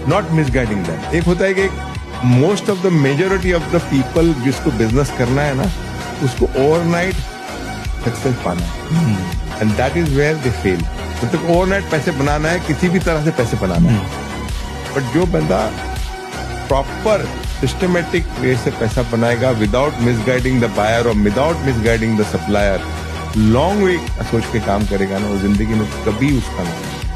Not misguiding them. एक होता है कि most of the majority of the people जिसको बिजनेस करना है ना, उसको ओवरनाइट सक्सेस पाना है, and that is where they fail. मतलब ओवरनाइट पैसे बनाना है, किसी भी तरह से पैसे बनाना है, बट जो बंदा प्रॉपर सिस्टमेटिक वे से पैसा बनाएगा विदाउट मिसगाइडिंग द बायर और without misguiding the supplier, long way सोच के काम करेगा ना, वो जिंदगी में कभी उसका नहीं।